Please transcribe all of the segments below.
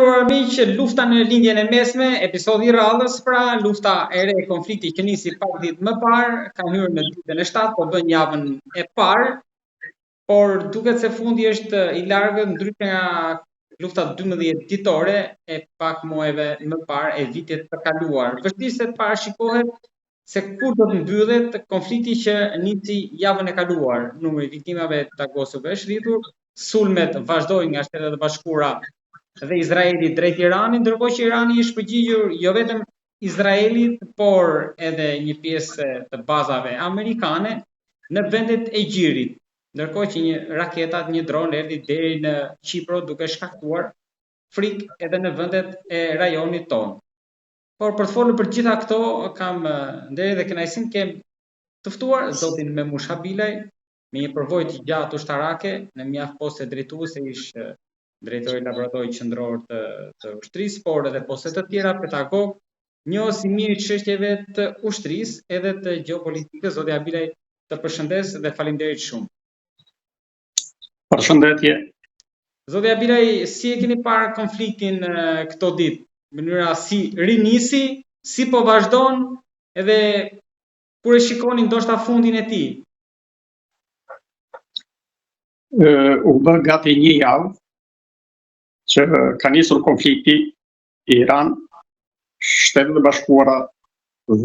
nderuar miq, lufta në lindjen e mesme, episodi i radhës, pra lufta e re, konflikti që nisi pak ditë më parë, ka hyrë në ditën e 7, po bën javën e parë, por duket se fundi është i largët, ndryshe nga lufta 12 ditore e pak muajve më parë e vitit të kaluar. Vështirë se të parashikohet se kur do të mbyllet konflikti që nisi javën e kaluar. Numri i viktimave të agosëve është rritur, sulmet vazhdojnë nga Shtetet e Bashkuara dhe Izraeli drejt Iranit, ndërkohë që Irani është përgjigjur jo vetëm Izraelit, por edhe një pjesë të bazave amerikane në vendet e Gjirit, ndërkohë që një dron erdhi deri në Kipro duke shkaktuar frikë edhe në vendet e rajonit tonë. Por për të folur për gjitha këto, kam nderi dhe kënaqësinë kem të ftuar zotin Memush Habilaj, me një përvojë të gjatë ushtarake, në mjaft poste drejtuese ish drejtori laboratorit qendror të ushtrisë, por edhe poste të tjera, pedagog, njohës i mirë i çështjeve të ushtrisë edhe të gjeopolitikës. Zoti Habilaj, të përshëndes dhe faleminderit shumë. Përshëndetje. Zoti Habilaj, si e keni parë konfliktin këto ditë? Mënyra si rinisi, si po vazhdon, edhe kur e shikoni ndoshta fundin e tij? U bë gati një javë që ka nisur konflikti Iran, Shtetet e Bashkuara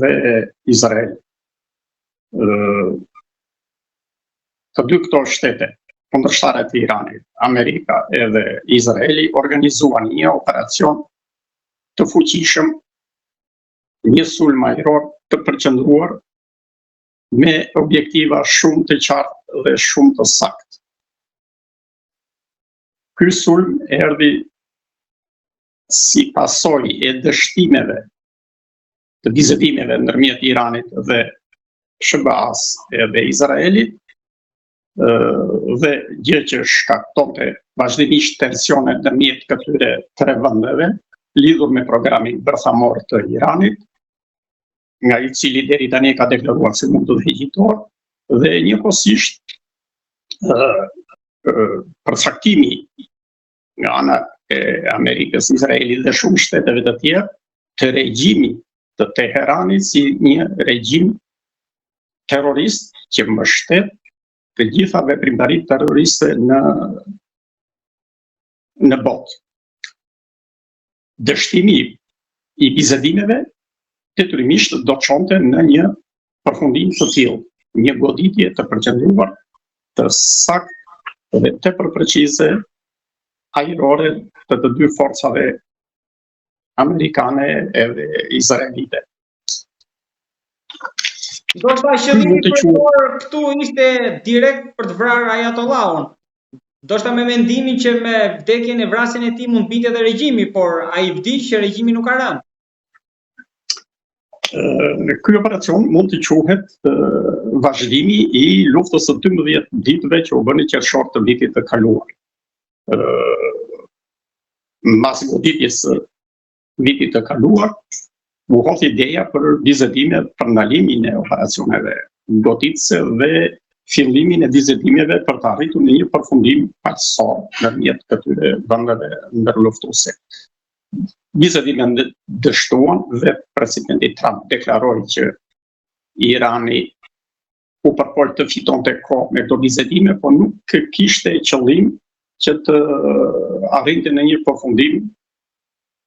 dhe Izrael. Të dy këto shtete kundërshtare të Iranit, Amerika edhe Izraeli, organizuan një operacion të fuqishëm, një sulm ajror të përqendruar me objektiva shumë të qartë dhe shumë të saktë. Ky sulm erdhi si pasojë e dështimeve të vizitimeve ndërmjet Iranit dhe SBA-s edhe Izraelit, dhe gjë që shkaktonte vazhdimisht tensione ndërmjet këtyre tre vendeve, lidhur me programin bërthamor të Iranit, nga i cili deri tani ka deklaruar se mund të heqitor, dhe njëkohësisht përcaktimi nga ana e Amerikës, Izraelit dhe shumë shteteve të tjerë të regjimit të Teheranit si një regjim terrorist që mbështet të gjitha veprimtaritë terroriste në botë. Dështimi i bisedimeve detyrimisht do të çonte në një përfundim të tillë, një goditje të përqendruar, të saktë dhe tepër precize ajrore të dy forcave amerikane edhe izraelite. Ndoshta qëllimi kryesor këtu ishte direkt për të vrarë Ajatollahun. Ndoshta me mendimin që me vdekjen e vrasjen e tij mund binte edhe regjimi, por ai vdiq që regjimi nuk ka rënë. Ky operacion mund të quhet vazhdimi i luftës së 12 ditëve që u bëni qershor të vitit të kaluar. Mbas goditjes së vitit të kaluar, u hodh ideja për bisedime për ndalimin e operacioneve goditëse dhe fillimin e bisedimeve për të arritur në një përfundim paqësor ndërmjet këtyre vendeve ndërluftuese. Bisedimet dështuan dhe presidenti Trump deklaroi që Irani u përpol të fitonte kohë me këto bisedime, por nuk kishte qëllim që të arrinte në një përfundim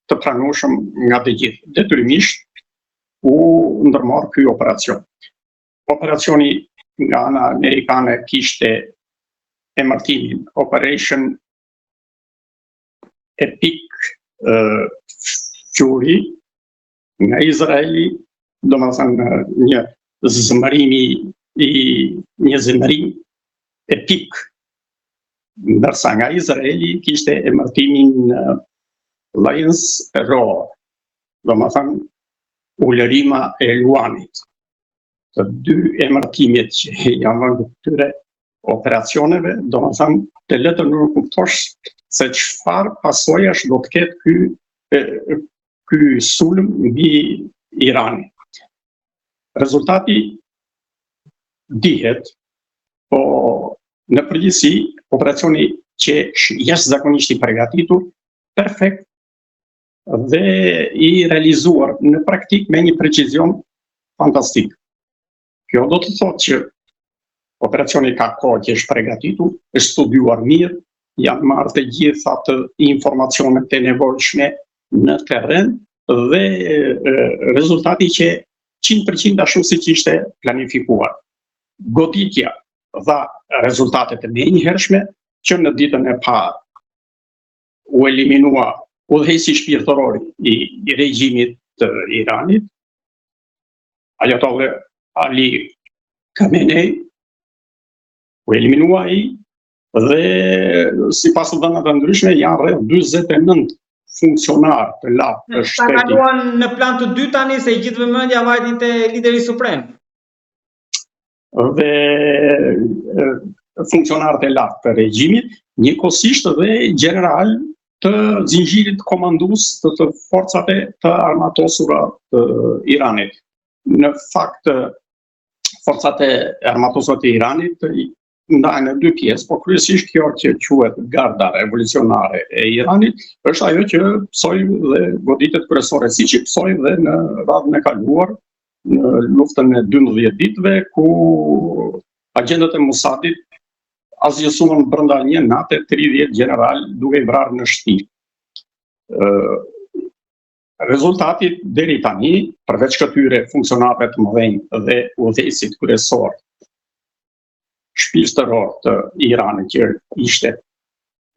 të pranueshëm nga të gjithë. Detyrimisht u ndërmor ky operacion. Operacioni nga ana amerikane kishte emërtimin Operation Epic Fury, nga Izraeli, domethënë një zemërim epik, ndërsa nga Izraeli kishte emërtimin Lions Roar, domethënë ulërima e luanit. Të dy emërtimet që janë vënë këtyre operacioneve, domethënë të le të nënkuptosh se çfarë pasojash do të ketë ky sulm mbi Iranin. Rezultati dihet, po në përgjithësi operacioni që është jashtëzakonisht i përgatitur, perfekt dhe i realizuar në praktik me një precizion fantastik. Kjo do të thotë që operacioni ka kohë që është përgatitur, është studiuar mirë, janë marrë të gjitha të informacionet e nevojshme në terren dhe rezultati që 100% ashtu siç ishte planifikuar. Goditja dha rezultatet e menjëhershme që në ditën e parë u eliminua udhëheqësi shpirtëror i regjimit të Iranit, Ayatollah Ali Khamenei, u eliminua ai dhe sipas dhënave të ndryshme janë rreth 49 funksionar të lartë të shtetit. Ta kaluan në plan të dytë tani se i gjithë vëmendja vajti te lideri suprem. Dhe funksionarët e lartë të regjimit, njëkohësisht dhe general të zinxhirit komandues të forcave të armatosura të Iranit. Në fakt, forcat e armatosura të Iranit ndahen në dy pjesë, por kryesisht kjo që quhet Garda Revolucionare e Iranit është ajo që psoi dhe goditet kryesore, siç i psoi dhe në radhën e kaluar në luftën e 12 ditëve, ku agjentët e Mossadit azgjësuan brenda një nate 30 general duke i vrarë në shtëpi. Rezultati deri tani, përveç këtyre funksionarëve të mëdhenj dhe udhëheqësit kryesor shpirtëror të Iranit që ishte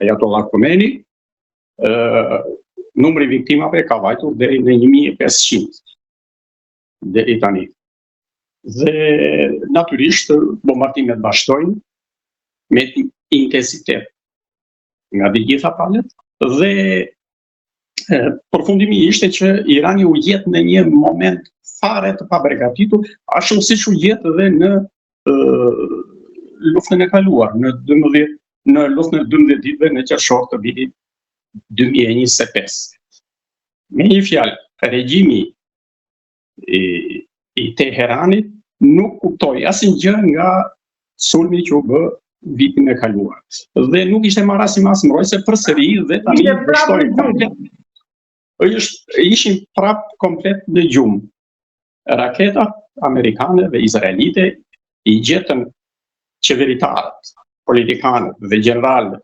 Ayatollah Khamenei, numri i viktimave ka vajtur deri në 1500 deri tani. Dhe natyrisht bombardimet vazhdojnë me intensitet nga të gjitha palët dhe përfundimi ishte që Irani u gjet në një moment fare të pabergatitur, ashtu siç u gjet edhe në luftën e kaluar, në luftën e 12 ditëve në qershor të vitit 2025. Me një fjalë, regjimi i Teheranit nuk kuptoi asnjë nga sulmi që u bë vitin e kaluar. Dhe nuk ishte marrësim as mbrojtëse përsëri dhe tani vështoi komplet. Ishin prap komplet në gjumë. Raketat amerikane dhe izraelite i gjetën qeveritarët, politikanët dhe generalët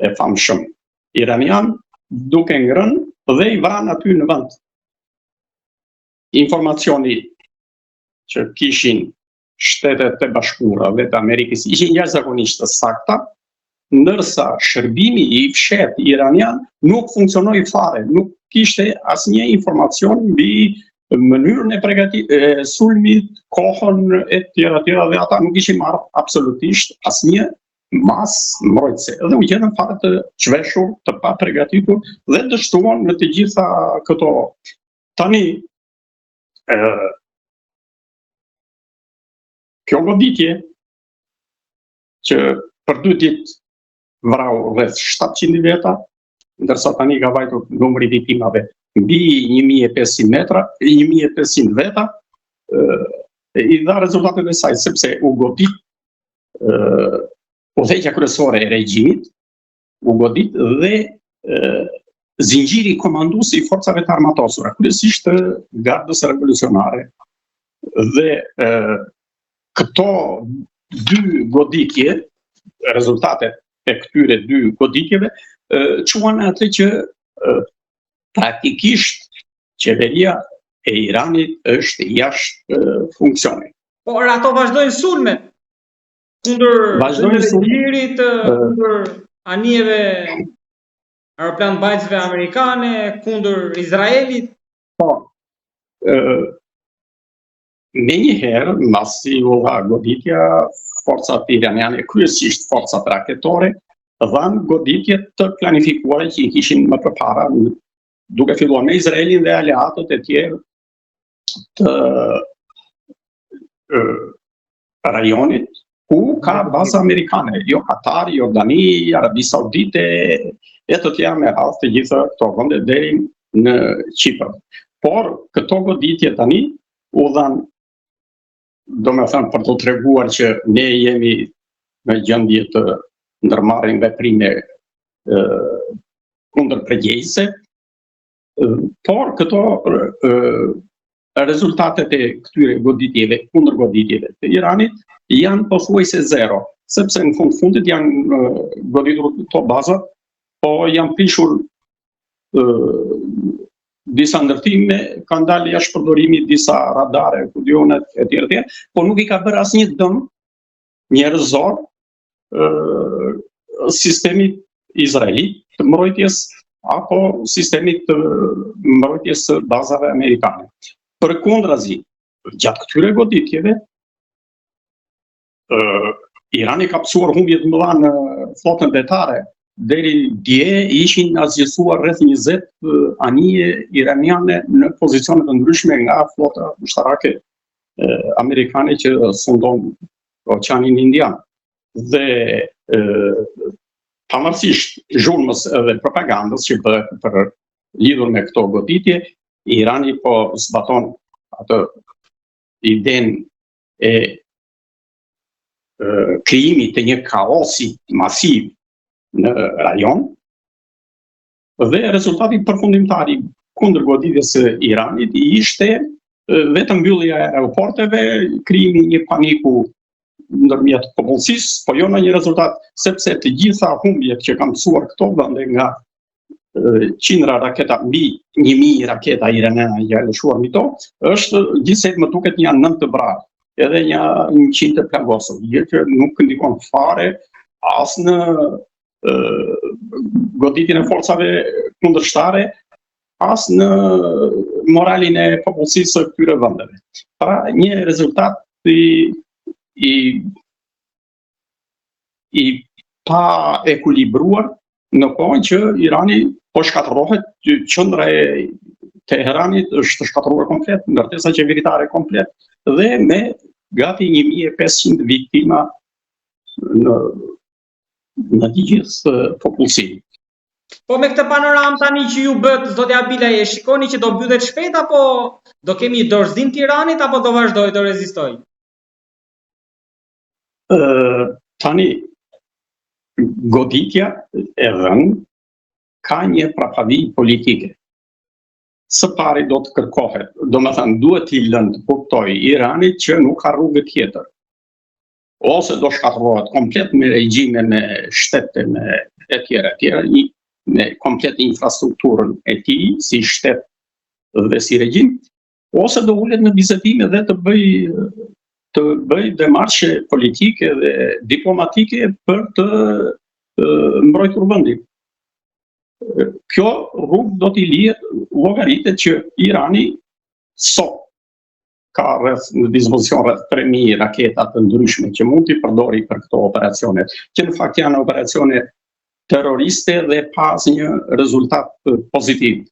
e famshëm iranian duke ngrënë dhe i vranë aty në vend. Informacioni që kishin Shtetet e Bashkuara dhe të Amerikës ishin jashtëzakonisht të sakta, ndërsa shërbimi i fshet iranian nuk funksionoi fare, nuk kishte asnjë informacion mbi mënyrën e sulmit, kohën e tjera dhe ata nuk ishin marrë absolutisht asnjë mas mbrojtëse. Dhe u gjetën fare të çveshur, të pa përgatitur dhe dështuan në të gjitha këto. Tani kjo goditje që për 2 ditë vrau rreth 700 veta, ndërsa tani ka vajtur numri i viktimave mbi 1500 veta, i dha rezultatet e saj, sepse u godit udhëheqja kryesore e regjimit, u godit dhe zinxhiri komandues i forcave të armatosura, kryesisht të Gardës Revolucionare. Dhe këto dy goditje, rezultatet e këtyre dy goditjeve, quan atë që praktikisht qeveria e Iranit është jashtë funksionit. Por ato vazhdojnë sulmet kundër regjirit, kundër anijeve aeroplan bajtësve amerikane, kundër Izraelit. Po, me njëherë, mbasi u dha goditja, forcat iraniane, kryesisht forcat raketore, dhanë goditje të planifikuara që i kishin më përpara, duke filluar me Izraelin dhe aleatët e tjerë të rajonit, ku ka baza amerikane, jo Katar, Jordani, Arabi Saudite, e të tjera me radhë të gjitha këto vende deri në Kipër. Por këto goditje tani u dhanë, do me thënë, për të treguar që ne jemi në gjendje të ndërmarrim veprime kundërpërgjegjëse, Por këto rezultatet e këtyre goditjeve, kundër goditjeve të Iranit janë pothuajse zero, sepse në fundit janë goditur këto baza, po janë prishur disa ndërtime, kanë dalë jashtë përdorimit disa radare, kudionet e tjerë, por nuk I ka bërë asnjë dëm njerëzor sistemit izraelit të mbrojtjes apo sistemit të mbrojtjes së bazave amerikane. Përkundrazi, gjatë këtyre goditjeve, Irani ka pësuar humbje të mëdha në flotën vetare. Deri dje ishin azgjësuar rreth 20 anije iraniane në pozicione të ndryshme nga flota ushtarake amerikane që sundon Oqeanin Indian. Dhe pavarësisht zhurmës dhe propagandës që bëhet për lidhur me këto goditje, Irani po zbaton atë idenë e krijimit të një kaosi masiv në rajon, dhe rezultati përfundimtar I kundër goditjes së Iranit ishte vetëm mbyllja e aeroporteve, krijimi I një paniku ndërmjet popullsisë, po jo në një rezultat, sepse të gjitha humbjet që kanë mësuar këto vende nga qindra raketa, mbi 1000 raketa iraniane që janë lëshuar mbi to, është gjithsej më duket janë 9 të vrarë, edhe një 100 të plagosur, që nuk ndikon fare as në goditjen e forcave kundërshtare, as në moralin e popullsisë së këtyre vendeve. Pra një rezultat I pa ekuilibruar në kohën që Irani po shkatërrohet, qendra e Teheranit është shkatërruar komplet, ndërtesa qeveritare komplet, dhe me gati 1500 viktima në të gjithë popullsinë. Po me këtë panoramë tani që ju bët, zotja Abila, e shikoni që do mbyllet shpejt, apo do kemi dorëzim të Iranit, apo do vazhdoj të rezistoj? Tani, goditja e rënë ka një prapavi politike. Së pari do të kërkohet, do më thënë, duhet I lënë të kuptoj Iranit që nuk ka rrugë tjetër. Ose do shkatërrohet komplet me regjime, me shtete, me e tjera, me komplet infrastrukturën e tij, si shtet dhe si regjim, ose do ulet në bisedime dhe të bëj demarshe politike dhe diplomatike për të mbrojtur vendin. Kjo rrugë do t'i lihet llogaritet që Irani sot ka në dispozicion rreth 3000 raketa të ndryshme që mund t'i përdori për këto operacione, që në fakt janë operacione terroriste dhe pa asnjë rezultat pozitiv.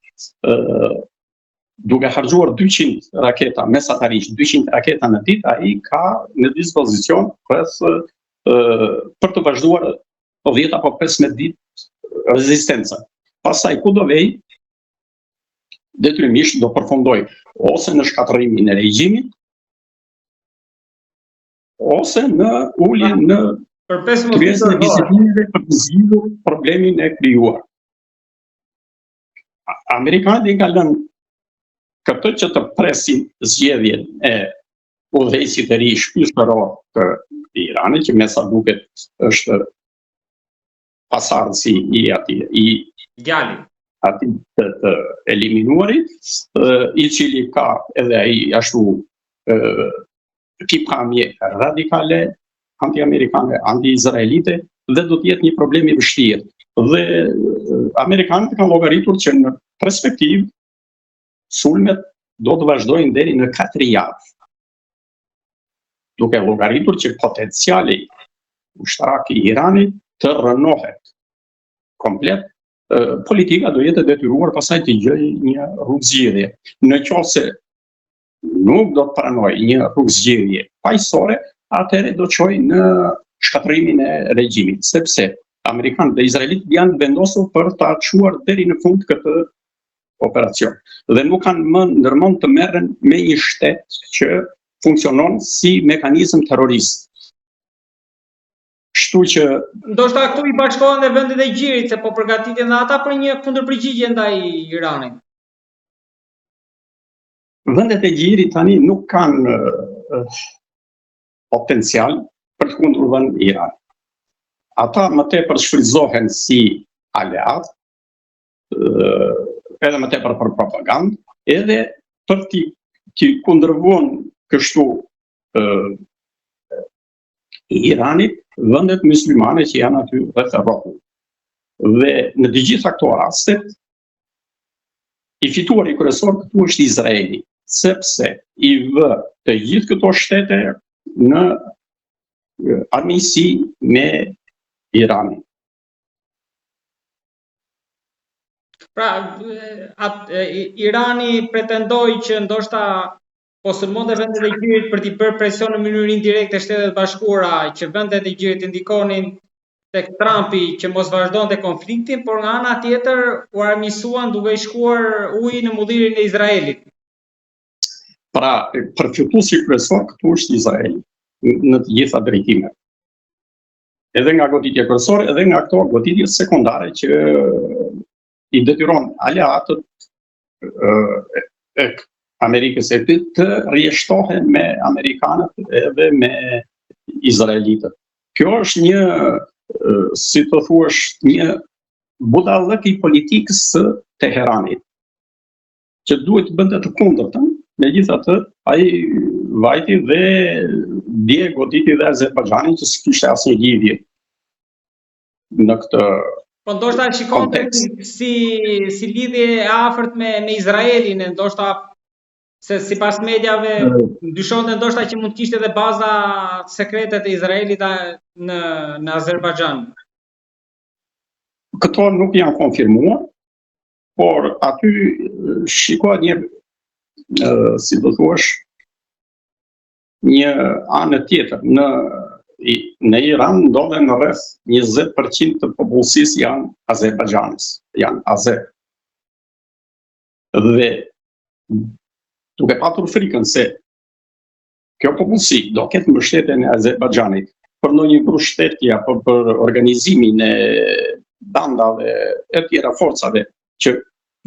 Duke harxuar 200 raketa mesatarisht, 200 raketa në ditë, ai ka në dispozicion rreth për të vazhduar 10 apo 15 ditë rezistenca. Pastaj ku do vej, detyrimisht do përfundoj ose në shkatërimin e regjimit, ose në ulje në kryesën e bisedimeve për të zgjidhur problemin e krijuar. Amerikanët I kanë lënë këtë që të presin zgjedhjen e udhëheqësit të ri shpirtëror të Iranit, që me sa duket është pasardhësi I djali të eliminuarit, I cili ka edhe ai ashtu tipkamje radikale, anti-amerikane, anti-izraelite, dhe do të jetë një problem I vështirë. Dhe amerikanët kanë llogaritur që në perspektivë sulmet do të vazhdojnë deri në 4 javë. Duke llogaritur që potenciali ushtarak I Iranit të rënohet komplet, politika do jetë detyruar pasaj të gjejë një rrugëzgjidhje. Në qoftë se nuk do të pranojë një rrugëzgjidhje paqësore, atëherë do çojë në shkatërimin e regjimit, sepse amerikanët dhe izraelitët janë vendosur për ta çuar deri në fund këtë operacion. Dhe nuk kanë më ndërmend të merren me një shtet që funksionon si mekanizëm terrorist. Kështu që ndoshta këtu I bashkohen dhe vendet e Gjirit, se po përgatiten dhe ata për një kundërpërgjigje ndaj Iranit. vendet e gjirit tani nuk kanë potencial për të kundërvën Iran. Ata më tepër shfrytëzohen si aleat, edhe më tepër për propagandë, edhe për të kundërvën kështu Iranit vendet muslimane që janë aty rreth rrotullt. Dhe në të gjitha këto rastet, i fituari kryesor këtu është Izraeli, sepse i vë të gjithë këto shtete në armiqësi me Iranin. Pra, Irani pretendoi që ndoshta po sulmonte vendet e gjirit për t'i bërë presion në mënyrë indirekte Shtetet Bashkuara, që vendet e gjirit ndikonin tek Trumpi që mos vazhdonte konfliktin, por nga ana tjetër u armiqësuan duke i shkuar uji në mullirin e Izraelit. Pra, përfituesi kryesor këtu është Izraeli në të gjitha drejtimet. Edhe nga goditja kryesore, edhe nga këto goditje sekondare që i detyron aleatët e Amerikës e të rjeshtohen me Amerikanët edhe me Izraelitët. Kjo është një, si të thuash, një budallëk i politikës së Teheranit, që duhet të bënte të kundërtën, megjithatë ai vajti dhe dje goditi dhe Azerbajxhanin që s'kishte asnjë lidhje në këtë. Po ndoshta shikonte si lidhje e afërt me Izraelin, ndoshta se sipas mediave dyshonte ndoshta që mund të kishte edhe baza sekrete të Izraelit në Azerbajxhan. Këto nuk janë konfirmuar, por aty shikohet një, si do thuash, një anë tjetër. Në Iran ndodhen rreth 20% të popullsisë janë Azerbajxhanës, janë azer. Dhe duke patur frikën se kjo popullsi do ketë mbështetjen e Azerbajxhanit për ndonjë mbështetje apo për organizimin e bandave e tjera forcave që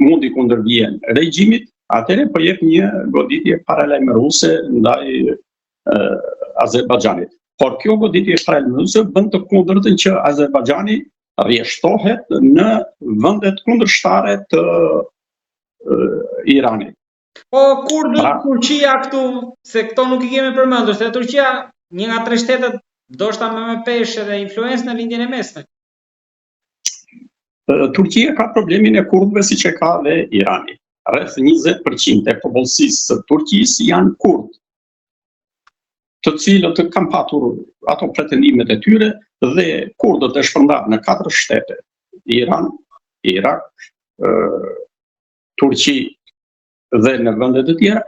mund i kundërvijnë regjimit, atëherë po jep një goditje paralajmëruese ndaj Azerbajxhanit. Por kjo goditje paralajmëruese bën të kundërtën që Azerbajxhani rjeshtohet në vendet kundërshtare të Iranit. Po kurdët, Turqia këtu, se këto nuk i kemi përmendur, se Turqia një nga 3 shtetet ndoshta me peshë dhe influencë në lindjen e mesme. Turqia ka problemin e kurdëve siç e ka dhe Irani. Rreth 20% e popullsisë së Turqisë janë kurdë, të cilët kanë patur ato pretendimet e tyre dhe kurdët e shpërndarë në 4 shtete: Iran, Irak, Turqi dhe në vendet e tjera,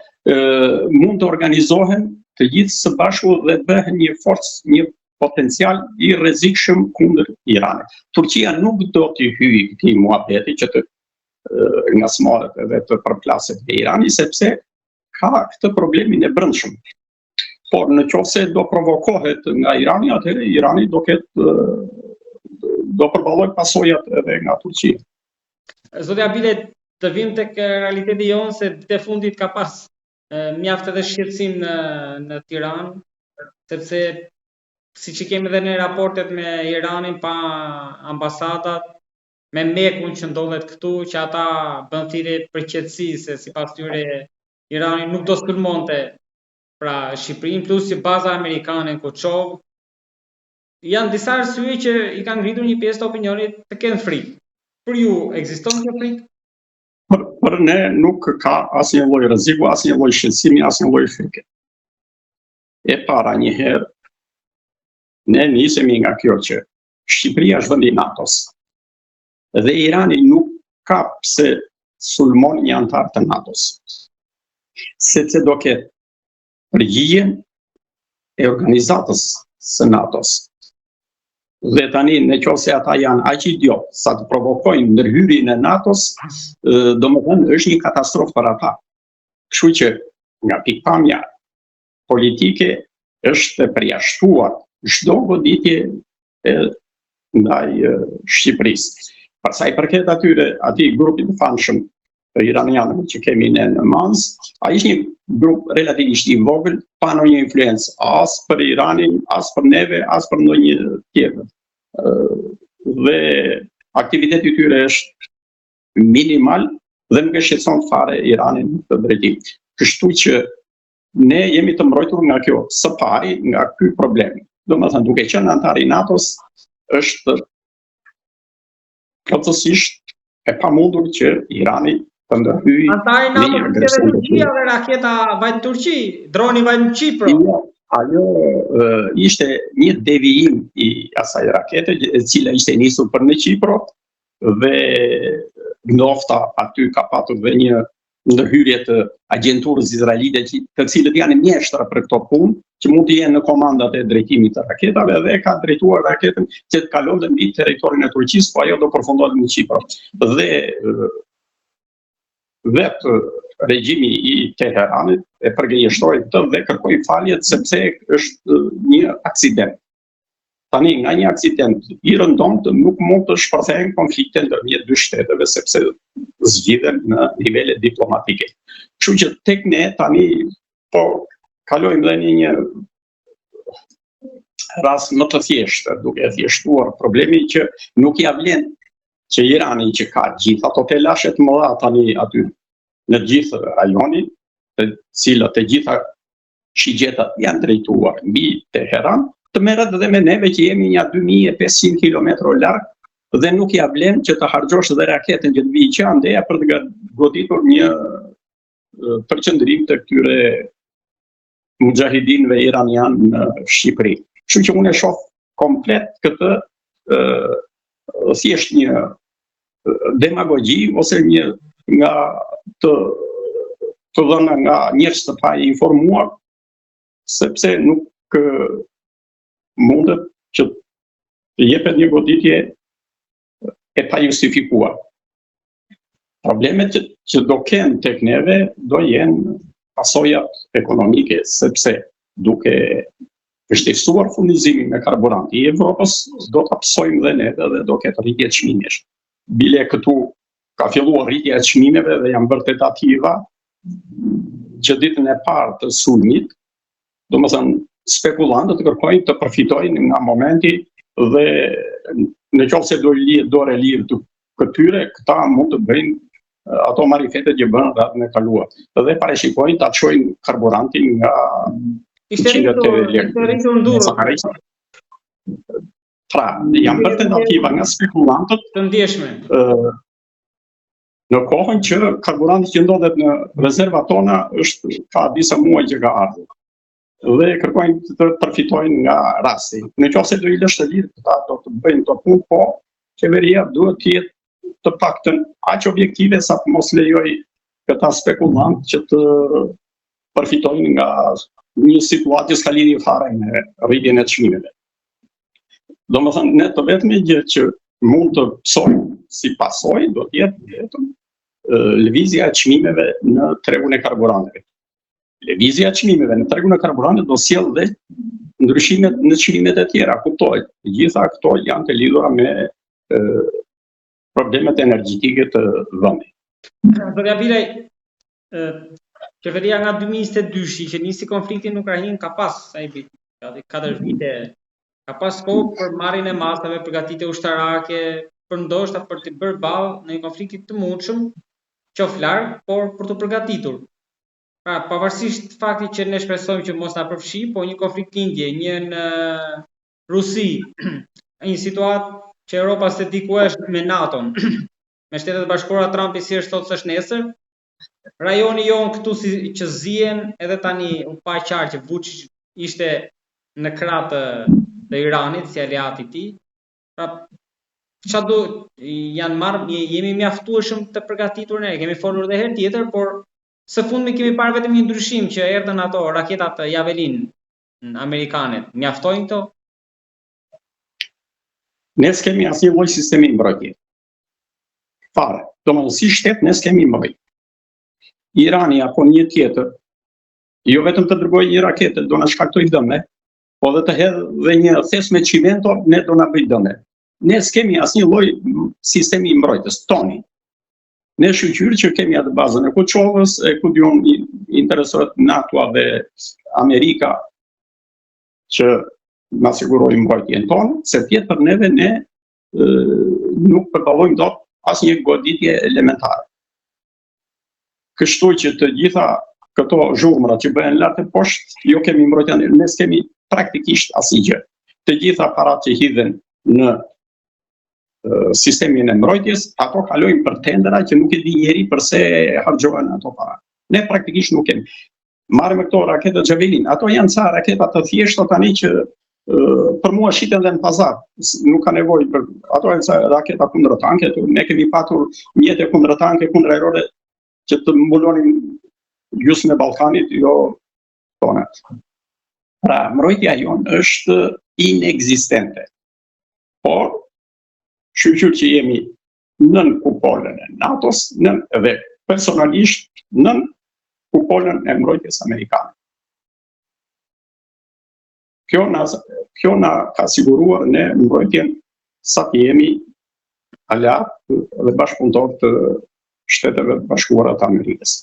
mund të organizohen të gjithë së bashku dhe bëhen një forcë, një potencial i rrezikshëm kundër Iranit. Turqia nuk do të hyjë këtij muhabeti që të ngasmohet edhe të përplaset me Irani, sepse ka këtë problemin e brendshëm. Por në qoftë do provokohet nga Irani, atëherë Irani do përballojë pasojat edhe nga Turqia. Zotja Bile, të vim tek realiteti jonë se të fundit ka pas mjaft edhe shqetësim në Tiranë, sepse siç i kemi edhe në raportet me Iranin pa ambasadat, me Mekun që ndodhet këtu, që ata bën thirrje për qetësi se sipas tyre Irani nuk do sulmonte pra Shqipërinë, plus që baza amerikane në Koçovë. Janë disa arsye që i kanë ngritur një pjesë të opinionit të kenë frikë. Për ju ekziston kjo frikë? Për ne nuk ka asnjë lloj rreziku, asnjë lloj shqetësimi, asnjë lloj frike. E para njëherë, ne nisemi nga kjo që Shqipëria është vend i NATO-s. Dhe Irani nuk ka pse sulmon një antar të NATO-s. Sepse do ketë përgjigjen e organizatës së NATO-s. Dhe tani, në qoftë se ata janë aq idiot sa të provokojnë ndërhyrjen e NATO-s, domethënë është një katastrofë për ata. Kështu që nga pikpamja politike është e përjashtuar çdo goditje ndaj Shqipërisë. Për sa i përket atij grupit të famshëm iranianëve që kemi ne në Mans, ai ishte një grup relativisht i vogël, pa ndonjë influencë as për Iranin, as për neve, as për ndonjë tjetër. Dhe aktiviteti i tyre është minimal dhe nuk e shqetëson fare Iranin në këtë drejtim. Kështu që ne jemi të mbrojtur nga kjo, së pari nga ky problem. Domethënë, duke qenë antar i NATO-s, është plotësisht e pamundur që Irani të ndërhyjë. Antar i NATO-s edhe Turqia dhe raketa vajt Turqi, droni vajt në Çipër. Ajo ishte një devijim i asaj rakete, e cila ishte nisur për në Çipër dhe nofta aty ka patur dhe një ndërhyrje të agjenturës izraelite të cilët janë mjeshtra për këto punë, që mund të jenë në komandat e drejtimit të raketave dhe ka drejtuar raketën që të kalonte mbi territorin e Turqisë, po ajo do përfundonte në Çipër. Dhe vetë regjimi i Teheranit e përgënjeshtoi këtë dhe kërkoi falje sepse është një aksident. Tani, nga një aksident i rëndomt nuk mund të shpërthehen konflikte ndërmjet dy shteteve sepse zgjidhen në nivele diplomatike. Kështu që tek ne tani po kalojmë dhe një rast më të thjeshtë, duke thjeshtuar problemi që nuk ja vlen që Irani që ka gjithë ato telashe të mëdha tani aty në gjithë rajonin, të cilat të gjitha shigjetat janë drejtuar mbi Teheran, të merret dhe me neve që jemi një 2500 km larg dhe nuk ja vlen që të harxhosh dhe raketën që të vijë qandeja për të goditur një përqendrim të këtyre mujahidinëve iranian në Shqipëri. Kështu që unë e shoh komplet këtë thjesht një demagogji ose një nga të dhëna nga njerëz të pa informuar, sepse nuk mundet që të jepet një goditje e pa justifikuar. Problemet që do kenë tek neve do jenë pasojat ekonomike, sepse duke vështirësuar furnizimin me karburant i Evropës, do të psojmë dhe neve dhe do ketë rritje çmimesh. Bile këtu ka filluar rritja e çmimeve dhe janë bërë tentativa që ditën e parë të sulmit, domethënë spekulantët kërkojnë të përfitojnë nga momenti dhe në qoftë se do dorë lirë të këtyre, këta mund të bëjnë ato marifete që bën ratën e kaluar. Dhe parashikojnë ta çojnë karburantin nga Pra, janë bërë tentativa nga spekulantët të ndjeshme. Në kohën që karburanti që ndodhet në rezervat tona ka disa muaj që ka ardhur. Dhe kërkojnë të përfitojnë nga rasti. Në qoftë se do i lësh të lirë, këta do të bëjnë të punë, po qeveria duhet të jetë të paktën aq objektive sa të mos lejoj këta spekulant që të përfitojnë nga një situatë që s'ka lidhje fare me rritjen e çmimeve. Domethënë, ne të vetmi gjë që mund të psojmë si pasojë do të jetë vetëm lëvizja e çmimeve në tregun e karburanteve. Lëvizja e çmimeve në tregun e karburanteve do sjellë dhe ndryshime në çmimet e tjera, kuptohet. Të gjitha këto janë të lidhura me problemet energjetike të vendit. Zotja Bilaj, qeveria nga 2022 që nisi konfliktin në Ukrainë ka pas sa i bit, 4 vite, ka pas kohë për marrjen e masave, përgatitje ushtarake, për ndoshta për të bërë ballë në një konflikti të mundshëm, qoftë larg, por për të përgatitur. Pra, pavarësisht faktit që ne shpresojmë që mos na përfshi, po një konflikt lindje, një në Rusi, një situatë që Europa se diku është me NATO-n, me Shtetet Bashkuara Trumpi si është sot s'është nesër, rajoni jon këtu si që zihen edhe tani u pa qartë që Vučić ishte në krah të Iranit si aleati i tij. Pra, çfarë jemi mjaftueshëm të përgatitur ne, kemi folur edhe herë tjetër, por së fundmi kemi parë vetëm një ndryshim që erdhën ato raketat Javelin amerikane. Mjaftojnë këto? Ne s'kemi asnjë lloj sistemi mbrojtje. Fare. Domethënë si shtet ne s'kemi mbrojtje. Irani apo një tjetër, jo vetëm të dërgojë një raketë, do na shkaktojë dëme, po dhe të hedhë dhe një thes me çimento, ne do na bëjë dëme. Ne s'kemi asnjë lloj sistemi mbrojtjes toni. Ne shqyqyrë që kemi atë bazën e Koçovës, e ku dion interesohet NATO dhe Amerika që na sigurojnë mbrojtjen tonë, se tjetër neve ne nuk përballojmë dot asnjë goditje elementare. Kështu që të gjitha këto zhurmëra që bëhen lart e poshtë, jo kemi mbrojtjen, ne s'kemi praktikisht asgjë. Të gjitha parat që hidhen në sistemin e mbrojtjes, ato kalojnë për tendera që nuk e di njeri përse harxhohen ato para. Ne praktikisht nuk kemi. Marrëm këto raketë Javelin, ato janë ca raketa të thjeshta tani që për mua shiten dhe në pazar, nuk ka nevojë për ato janë ca raketa kundër tanke, ne kemi patur mjete kundër tanke, kundër aerore që të mbulonin gjysmën e Ballkanit, jo tonat. Pra, mbrojtja jonë është inekzistente. Por shqyqyr që jemi nën kupolën e NATO-s, dhe personalisht nën kupolën e mbrojtjes amerikane. Kjo na ka siguruar ne mbrojtjen sa të jemi aleat dhe bashkëpunëtor të Shteteve Bashkuara të Amerikës.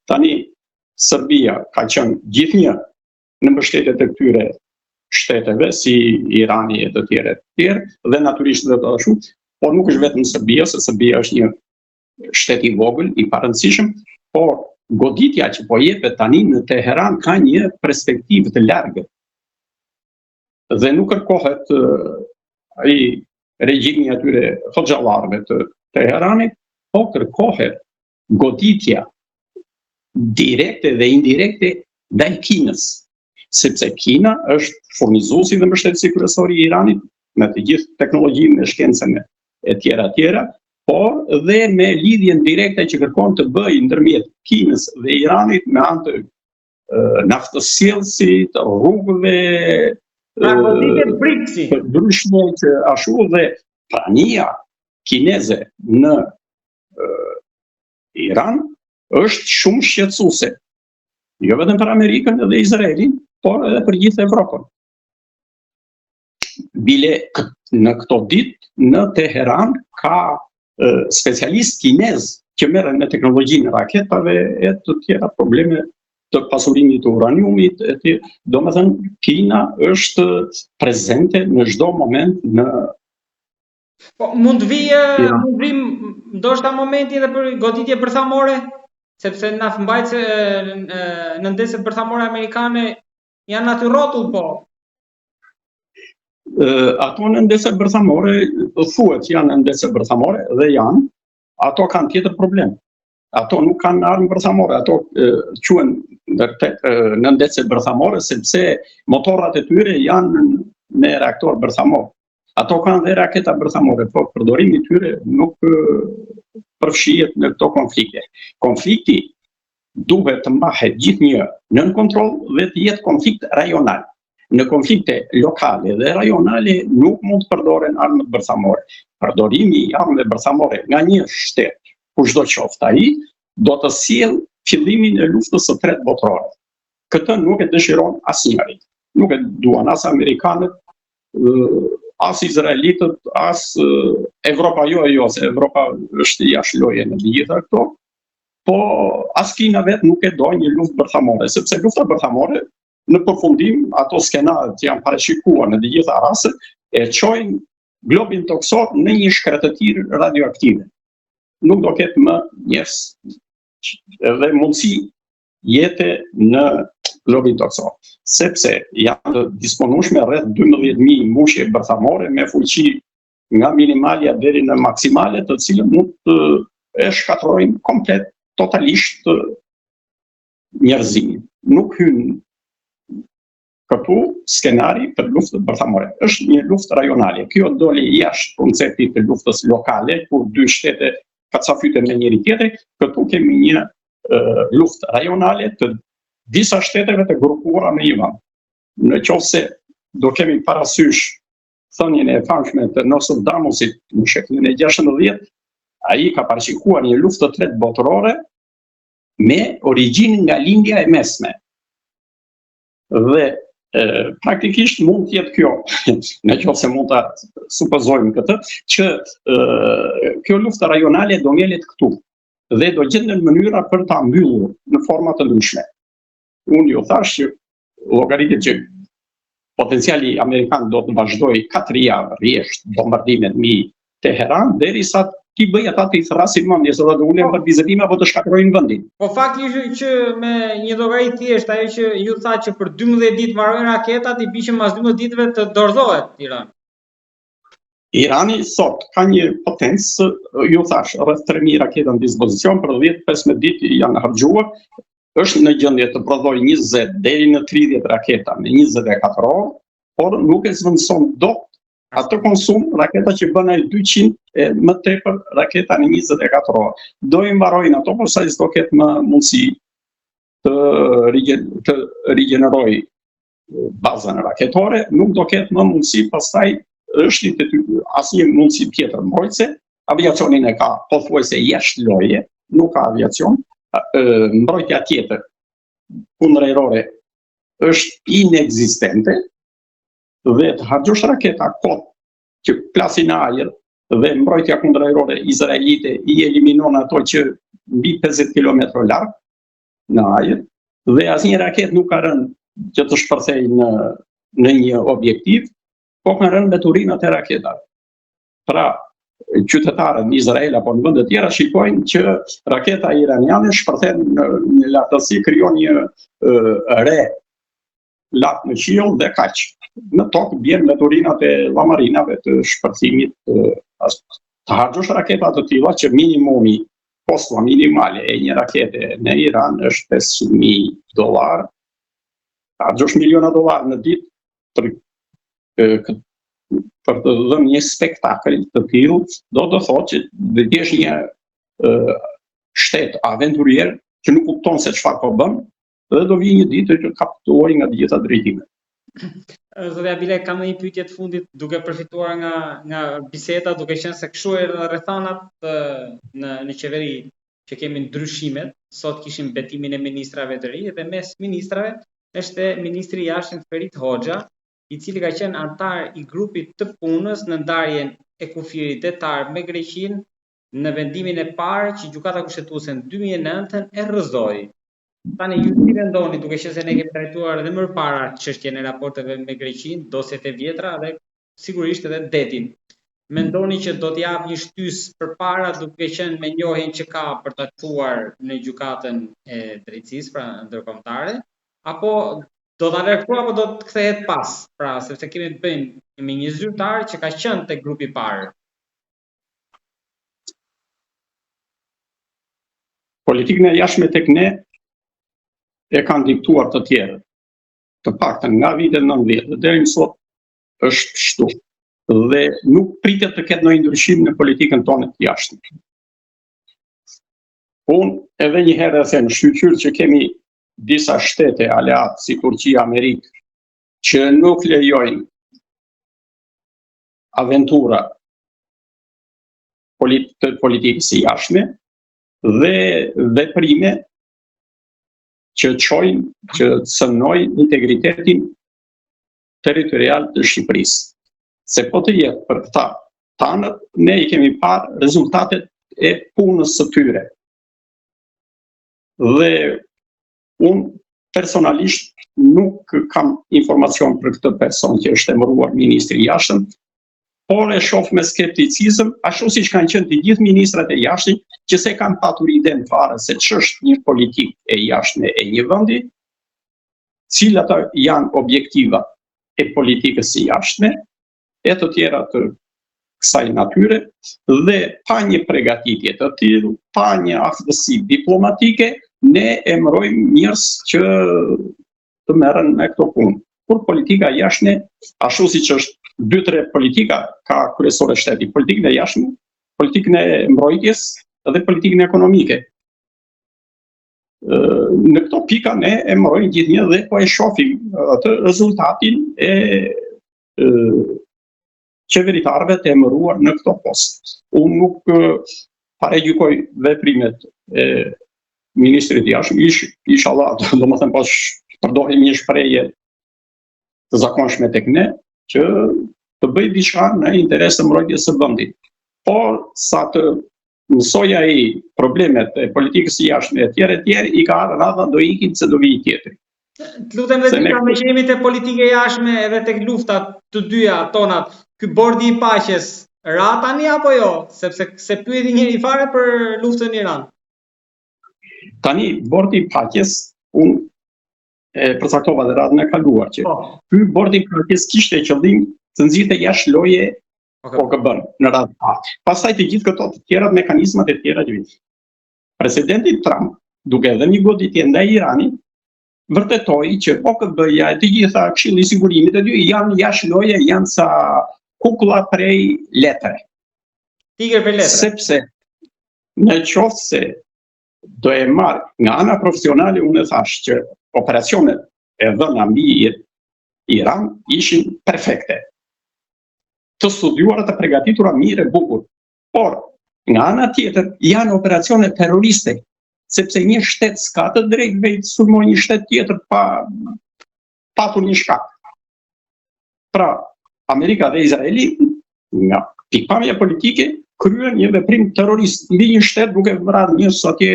Tani Serbia ka qenë gjithnjë në mbështetje të këtyre shteteve si Irani e të tjerë, dhe natyrisht dhe të ashtu, por nuk është vetëm Serbia, se Serbia është një shtet i vogël, i parëndësishëm, por goditja që po jepet tani në Teheran ka një perspektivë të largët. Dhe nuk kërkohet ai regjimi atyre hoxhallarëve të Teheranit, po kërkohet goditja direkte dhe indirekte ndaj Kinës, sepse Kina është furnizuesi dhe mbështetësi kryesor i Iranit me të gjithë teknologjinë e shkencën e tjera, por dhe me lidhjen direkte që kërkon të bëjë ndërmjet Kinës dhe Iranit me anë të naftësjellësit, rrugëve, ndryshme që ashtu dhe prania kineze në Iran është shumë shqetësuese. Jo vetëm për Amerikën dhe Izraelin, por edhe për gjithë Evropën. Bile në këto ditë në Teheran ka specialist kinez që merren me teknologjinë e raketave e të tjera probleme të pasurimit të uraniumit, domethënë Kina është prezente në çdo moment në mund vi ndoshta momenti edhe për goditje bërthamore, sepse na mbajtse në ndeset bërthamore amerikane janë aty rrotull, po. Ato në ndese bërthamore, thuhet që janë në ndese bërthamore dhe janë, ato kanë tjetër problem. Ato nuk kanë armë bërthamore, ato quhen në ndese bërthamore sepse motorrat e tyre janë me reaktor bërthamor. Ato kanë dhe raketa bërthamore, por përdorimi i tyre nuk përfshihet në këto konflikte. Konflikti duhet të mbahet gjithnjë nën kontroll dhe të jetë konflikt rajonal. Në konflikte lokale dhe rajonale nuk mund të përdoren armët bërthamore. Përdorimi i armëve bërthamore nga një shtet, kushdo qoftë ai, do të sjellë fillimin e luftës së tretë botërore. Këtë nuk e dëshiron asnjëri. Nuk e duan as amerikanët, as izraelitët, as Evropa jo, se Evropa është jashtë loje në gjitha këto, po as Kina vetë nuk e do një luftë bërthamore, sepse lufta bërthamore në përfundim, ato skenarët që janë parashikuar në të gjitha rastet, e çojnë globin toksor në një shkretëtir radioaktive. Nuk do ketë më njerëz dhe mundësi jete në globin toksor, sepse janë të disponueshme rreth 12.000 mbushje bërthamore me fuqi nga minimalja deri në maksimale, të cilën mund të e shkatërrojnë komplet, totalisht njerëzimin. Nuk hyn këtu skenari për luftë bërthamore. Është një luftë rajonale. Kjo doli jashtë konceptit të luftës lokale, kur dy shtete kacafyten me njëri tjetrin. Këtu kemi një luftë rajonale të disa shteteve të grupuara në një vend. Në qoftë se do kemi parasysh thënien e famshme të Nostradamusit në shekullin e 16, ai ka parashikuar një luftë të tretë botërore me origjinë nga lindja e mesme. Dhe praktikisht mund të jetë kjo, në qoftë se mund ta supozojmë këtë, që kjo luftë rajonale do ngelet këtu. dhe do gjenden mënyra për ta mbyllur në forma të ndryshme. Unë ju thash që llogaritet që potenciali amerikan do të vazhdojë 4 javë rresht bombardimet mbi Teheran derisa ti bëj ata të i thrasin mendjes edhe të ulen për vizitim apo të shkatërrojnë vendin. Po fakti është që me një llogari thjesht ajo që ju tha që për 12 ditë mbarojnë raketat, i bie që pas 12 ditëve të dorëzohet Iran. Irani sot ka një potencë, ju thash, rreth 3000 raketa në dispozicion, për 10-15 ditë janë harxhuar, është në gjendje të prodhojë 20 deri në 30 raketa në 24 orë, por nuk e zvendëson dot atë konsum raketa që bën ai 200 e më tepër raketa në 24 orë. Do i mbarojnë ato, por sa i s'do ketë më mundësi të rigjenerojë bazën raketore, nuk do ketë më mundësi pastaj është asnjë mundësi tjetër mbrojtëse. Aviacionin e ka pothuajse jashtë loje, nuk ka aviacion. Mbrojtja tjetër kundërajrore është inekzistente dhe të harxhosh raketa kot që plasin në ajër dhe mbrojtja kundërajrore izraelite i eliminon ato që mbi 50 km larg në ajër dhe asnjë raket nuk ka rënë që të shpërthej në një objektiv, po kanë rënë me turinat e raketave. Pra, qytetarët në Izrael apo në vende tjera shikojnë që raketa iraniane shpërthen në lartësi, krijon një re lart në qiell dhe kaq. Në tokë bjen me turinat e llamarinave të shpërthimit të harxhosh raketa të tilla që minimumi kosto minimale e një rakete në Iran është $500,000. Harxhosh miliona dollar në ditë për të dhënë një spektakël të tillë, do të thotë që do të jesh një shtet aventurier që nuk kupton se çfarë po bën dhe do vijë një ditë të kapituar nga të gjitha drejtimet. Zotja Bile, kam një pyetje të fundit duke përfituar nga biseda, duke qenë se kështu erdhën rrethanat në qeveri që kemi ndryshimet. Sot kishim betimin e ministrave të ri dhe mes ministrave është ministri i jashtëm Ferit Hoxha, i cili ka qenë antar i grupit të punës në ndarjen e kufirit detar me Greqinë në vendimin e parë që Gjykata Kushtetuese në 2009 e rrëzoi. Tani ju si mendoni, duke qenë se ne kemi trajtuar edhe më parë çështjen e raporteve me Greqinë, dosjet e vjetra dhe sigurisht edhe detin. Mendoni që do të jap një shtys përpara duke qenë me njohjen që ka për ta çuar në gjykatën e drejtësisë, pra ndërkombëtare, apo do ta largoj apo do të kthehet pas, pra sepse kemi të bëjmë me një zyrtar që ka qenë te grupi i parë. Politikën e jashtme tek ne e kanë diktuar të tjerë, të paktën nga vitet 90 deri më sot është kështu dhe nuk pritet të ketë ndonjë ndryshim në politikën tonë të jashtme. Unë edhe një herë e them, shqyrë që kemi disa shtete aleat si Turqia, Amerikë, që nuk lejojnë aventura të politikës së jashtme dhe veprime që çojnë, që cënojnë integritetin territorial të Shqipërisë. Se po të jetë për këta tanët, ne i kemi parë rezultatet e punës së tyre. Dhe unë personalisht nuk kam informacion për këtë person që është emëruar ministri i jashtëm, por e shoh me skepticizëm, ashtu siç kanë qenë të gjithë ministrat e jashtëm që se kanë patur iden fare se ç'është një politikë e jashtme e një vendi, cilat janë objektivat e politikës së jashtme, e të tjera të kësaj natyre, dhe pa një përgatitje të tillë, pa një aftësi diplomatike, ne emërojmë njerëz që të merren me këto punë. Kur politika e jashtme, ashtu siç është 2-3 politika ka kryesore shteti, politikën e jashtme, politikën e mbrojtjes dhe politikën ekonomike. Në këto pika ne emërojmë gjithnjë dhe po e shohim atë rezultatin e qeveritarëve të emëruar në këto poste. Unë nuk paregjykoj veprimet e ministrit i jashtëm, inshallah, domethënë pas përdorim një shprehje të zakonshme tek ne, që të bëj diçka në interes të mbrojtjes së vendit. Por sa të mësoj ai problemet e politikës së jashtme etj, i ka radha do ikin se do vi tjetri. Të lutem dhe dita me që jemi te politike jashtme edhe tek luftat të dyja tonat, ky bordi i paqes ra tani apo jo? Sepse se pyeti njëri fare për luftën në Iran. Tani bordi i paqes unë e përcaktova dhe radhën e kaluar që ky bordi i paqes kishte qëllim të nxirrte jashtë loje OKB-n në radhë parë. Pastaj të gjithë këto të tjerat mekanizmat e tjera që vijnë. Presidenti Trump, duke dhënë një goditje ndaj Iranit, vërtetoi që OKB-ja e të gjitha Këshilli i Sigurimit e dy janë jashtë loje, janë sa kukulla prej letre. Tigër për letre. Sepse në qoftë se do e marr nga ana profesionale, unë e thash që operacionet e dhëna mbi Iran ishin perfekte. Të studiuara, të përgatitura mirë e bukur. Por, nga ana tjetër, janë operacione terroriste, sepse një shtet s'ka të drejtë vetë sulmoj një shtet tjetër pa patur një shkak. Pra, Amerika dhe Izraeli, nga pikpamja politike, kryen një veprim terrorist mbi një shtet duke vrarë njerëz atje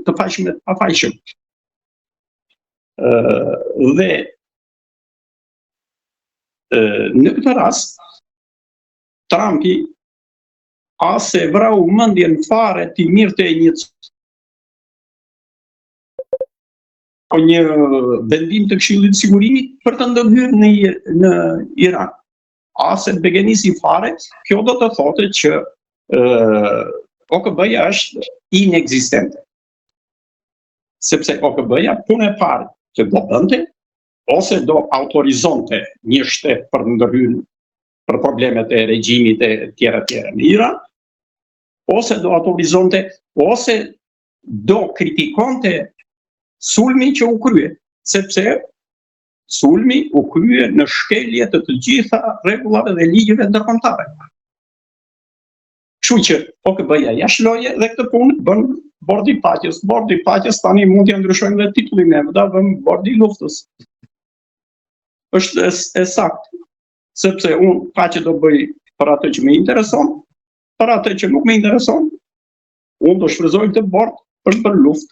të faqshëm e të pafaqshëm. Dhe në këtë rast, Trumpi ase vrau mendjen fare të mirëte një vendim të Këshillit të Sigurimit për të ndërhyrë në Iran. Ase begenisi fare, kjo do të thotë që OKB-ja është inekzistente. Sepse OKB-ja punë e parë që do bënte, ose do autorizonte një shtet për ndërhyrje për problemet e regjimit e tjera në Iran, ose do autorizonte, ose do kritikonte sulmi që u krye, sepse sulmi u krye në shkelje të të gjitha rregullave dhe ligjeve ndërkombëtare. Kështu që OKB-ja jashtë loje dhe këtë punë bën bordi i paqes. Bordi i paqes tani mund t'ia ndryshojmë dhe titullin e da vëm bordi i luftës. Është e saktë. Sepse unë paqe do bëj për atë që më intereson, për atë që nuk më intereson, unë do shfrytëzoj këtë bord për luftë.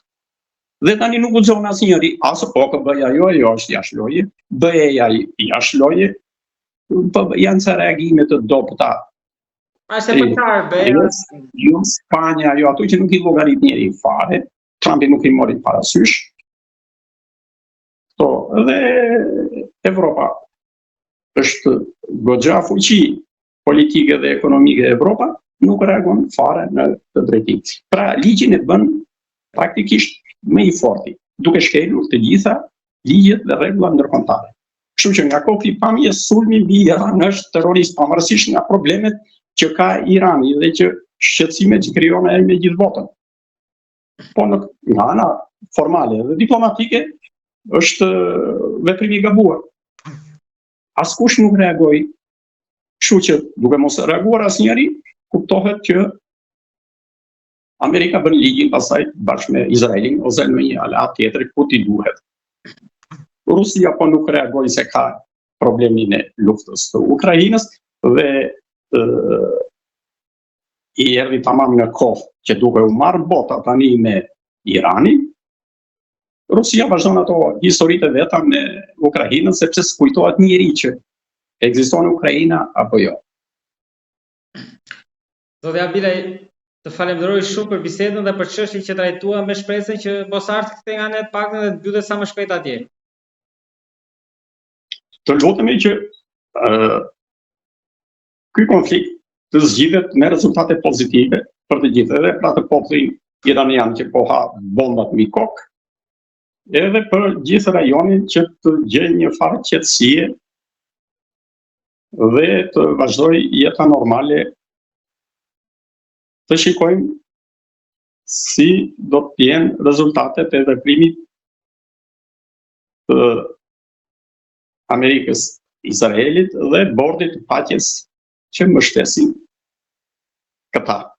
Dhe tani nuk guxon asnjëri, as OKB-ja jo është jashtë loje, BE-ja jashtë loje, janë ca reagime të dobta. Ashtë e përtar, BE-ja. Jo Spanja, jo ato që nuk i llogarit njeri fare, Trumpi nuk i mori parasysh. Dhe Evropa është goxha fuqi politike dhe ekonomike e Evropa, nuk reagon fare në të drejtim. Pra, ligjin e bën praktikisht më i forti, duke shkelur të gjitha ligjet dhe rregullat ndërkombëtare. Kështu që nga kofi pamje sulmi mbi Iran është terrorist, pavarësisht nga problemet që ka Irani dhe që shqetësimet që krijon ai me gjithë botën. Po nga ana formale dhe diplomatike është veprim i gabuar. Askush nuk reagoi, kështu që duke mos reaguar asnjëri, kuptohet që Amerika bën ligjin pastaj bashkë me Izraelin ose në një aleat tjetër ku t'i duhet. Rusia po nuk reagoi se ka problemin e luftës të Ukrainës dhe i erdhi tamam në kohë që duke u marrë bota tani me Iranin. Rusia vazhdon ato historitë e veta me Ukrainën sepse s'kujtohet njëri që ekziston Ukraina apo jo. Zoti Abilaj, të falenderoj shumë për bisedën dhe për çështjen që trajtuam me shpresën që Bosart kthej nga ne të paktën dhe të mbytet sa më shpejt atje. Të lutemi që ky konflikt të zgjidhet me rezultate pozitive për të gjithë, edhe për atë popullin iranian që po ha bombat mbi kokë, edhe për gjithë rajonin që të gjejë një farë qetësie dhe të vazhdojë jeta normale. Të shikojmë si do të jenë rezultatet e veprimit të Amerikës, Izraelit dhe bordit të paqes që mbështesin këta.